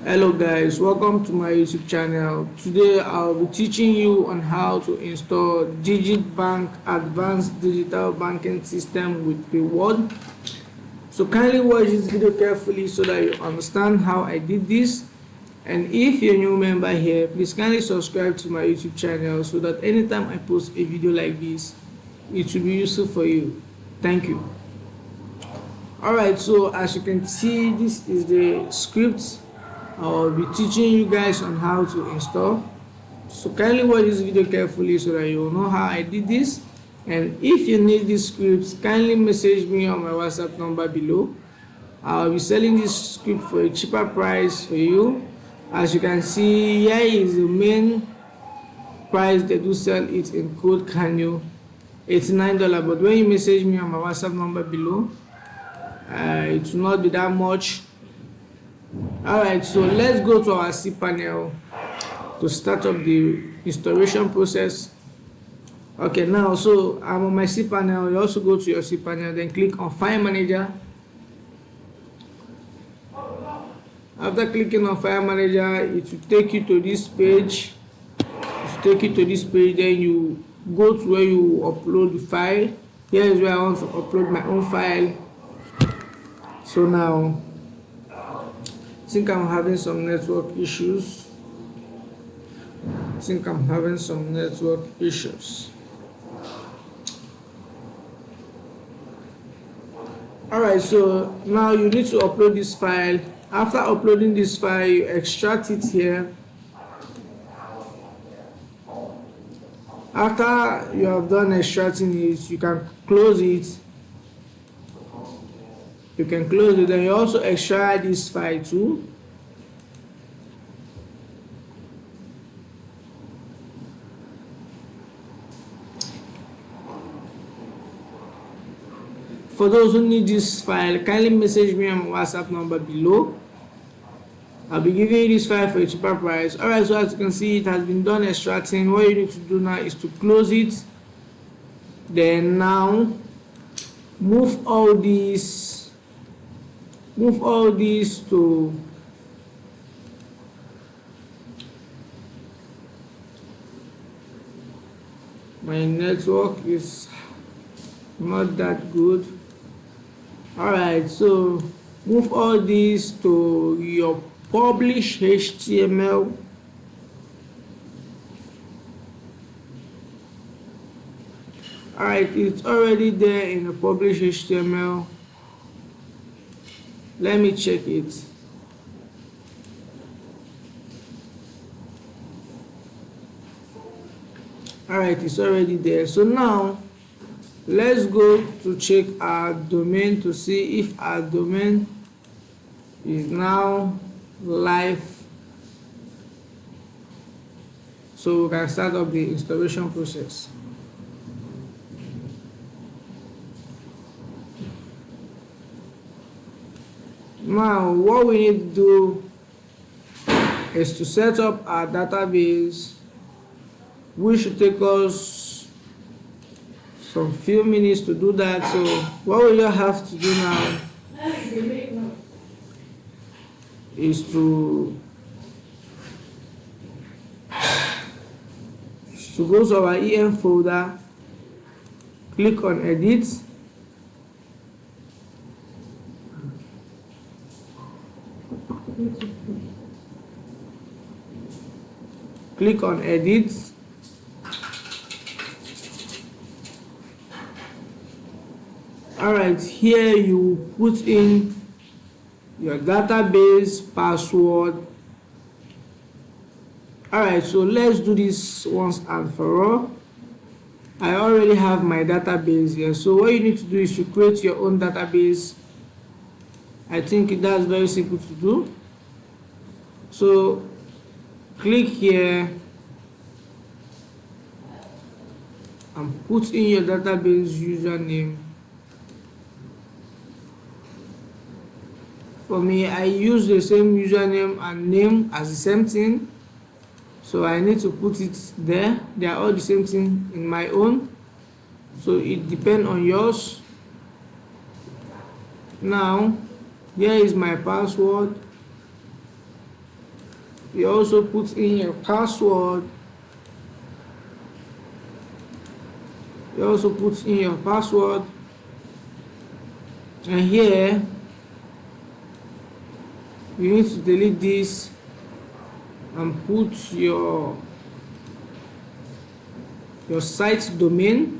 Hello guys, welcome to my YouTube channel. Today I'll be teaching you on how to install Digibank Advanced Digital Banking System with Reward. So kindly watch this video carefully so that you understand how I did this. And if you're a new member here, please kindly subscribe to my YouTube channel so that anytime I post a video like this, it will be useful for you. Thank you. Alright, so as you can see, this is the script I'll be teaching you guys on how to install. So kindly watch this video carefully so that you will know how I did this. And if you need this script, kindly message me on my WhatsApp number below. I'll be selling this script for a cheaper price for you. As you can see, here is the main price. They do sell it in code Canyo, $89. But when you message me on my WhatsApp number below, it will not be that much. Alright, so let's go to our cPanel to start up the installation process. Okay, now so I'm on my cPanel. You also go to your cPanel, then click on File Manager. After clicking on File Manager, it will take you to this page. Then you go to where you upload the file. Here is where I want to upload my own file. So now I think I'm having some network issues. Alright, so now you need to upload this file. After uploading this file, you extract it here. After you have done extracting it, you can close it. Then you also extract this file too. For those who need this file, kindly message me on my WhatsApp number below. I'll be giving you this file for a cheaper price. Alright, so as you can see, it has been done extracting. What you need to do now is to close it. Then now move all these to my network is not that good. Alright, so move all these to your publish HTML. Alright, it's already there in the publish HTML. Let me check it. Alright, it's already there. So now let's go to check our domain to see if our domain is now live, so we can start up the installation process. Now what we need to do is to set up our database, which should take us some few minutes to do that. So what we just have to do now is to go to our EM folder, click on edit, Alright, here you put in your database password. Alright, so let's do this once and for all. I already have my database here, so what you need to do is to create your own database. I think that's very simple to do. So click here and put in your database username. For me, I use the same username and name as the same thing, so I need to put it there. They are all the same thing in my own, so it depends on yours. Now here is my password. You also put in your password. You also put in your password, and here you need to delete this and put your site domain.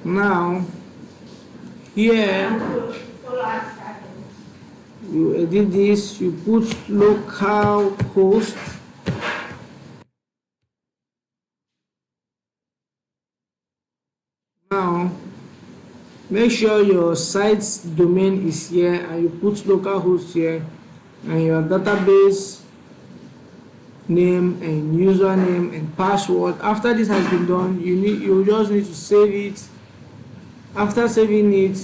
Now here you edit this, you put local host. Now make sure your site's domain is here and you put localhost here, and your database name and username and password. After this has been done, you just need to save it. After saving it,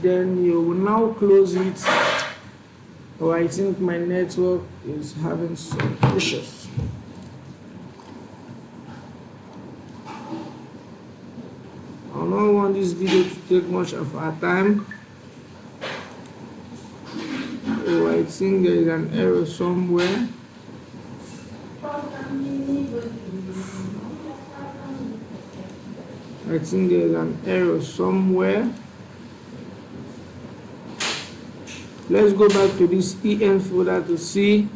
then you will now close it. Oh, I think my network is having some issues. I don't want this video to take much of our time. Oh, I think there is an error somewhere. I think there is an error somewhere. Let's go back to this EN folder to see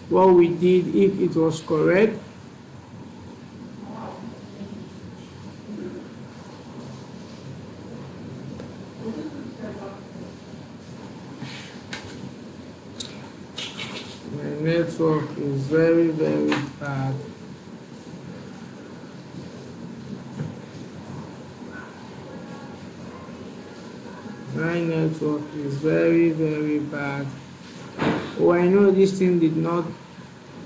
what we did, if it was correct. My network is very bad. My network is very bad. Oh, I know this thing did not.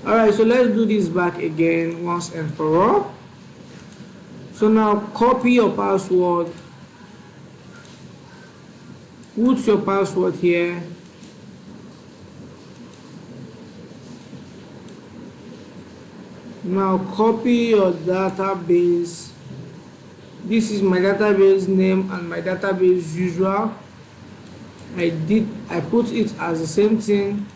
Alright, so let's do this back again once and for all. So now copy your password, put your password here, now copy your database. This is my database name and my database usual. I put it as the same thing.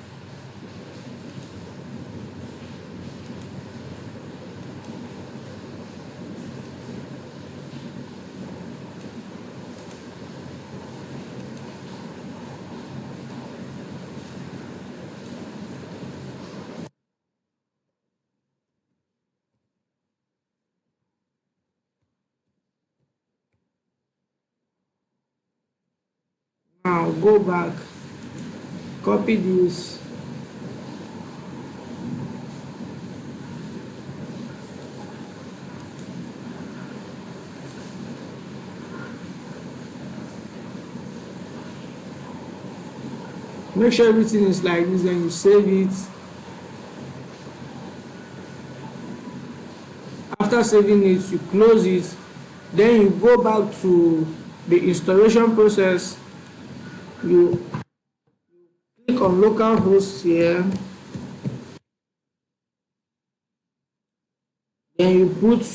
Now go back, copy this, make sure everything is like this, then you save it. After saving it, you close it, then you go back to the installation process. You click on localhost here, then you put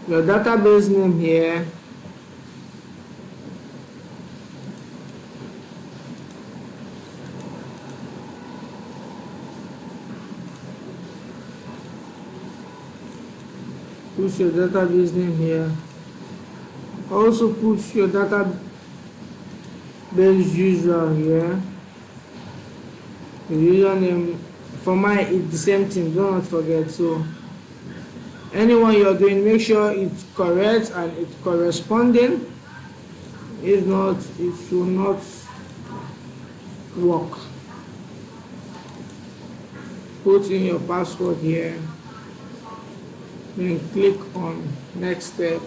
your database name here, put your database name here, also put your database user here, the username. For mine it's the same thing, do not forget. So anyone you're doing, make sure it's correct and it's corresponding. If not, it will not work. Put in your password here, then click on next step.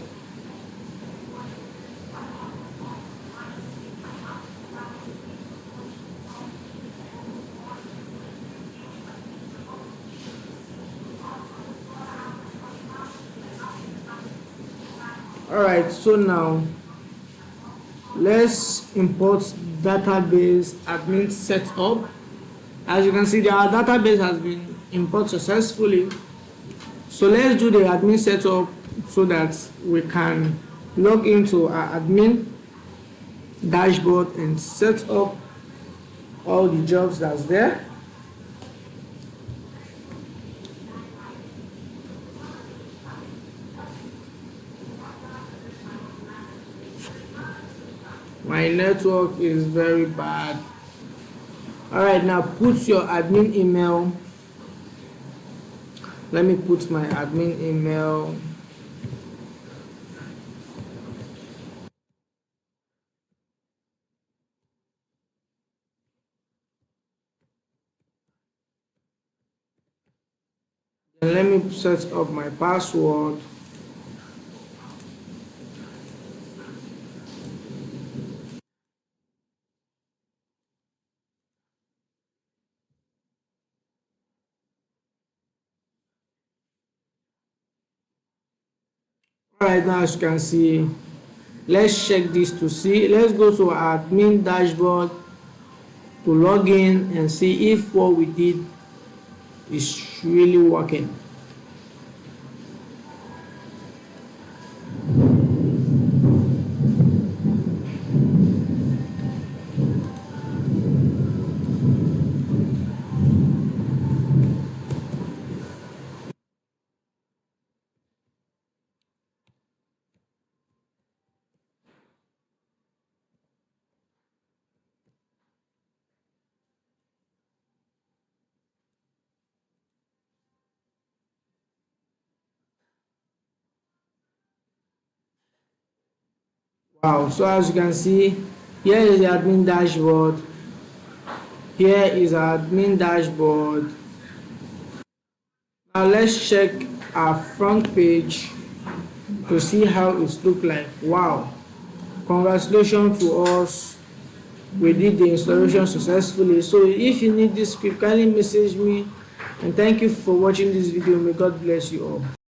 Alright, so now let's import database admin setup. As you can see, our database has been imported successfully. So let's do the admin setup so that we can log into our admin dashboard and set up all the jobs that's there. My network is very bad. Alright, now put your admin email. Let me put my admin email. Then let me set up my password. Alright, now as you can see, let's check this to see. Let's go to our admin dashboard to log in and see if what we did is really working. Wow, so as you can see, here is the admin dashboard. Here is our admin dashboard. Now let's check our front page to see how it looks like. Wow, congratulations to us, we did the installation successfully. So if you need this script, kindly message me, and thank you for watching this video. May God bless you all.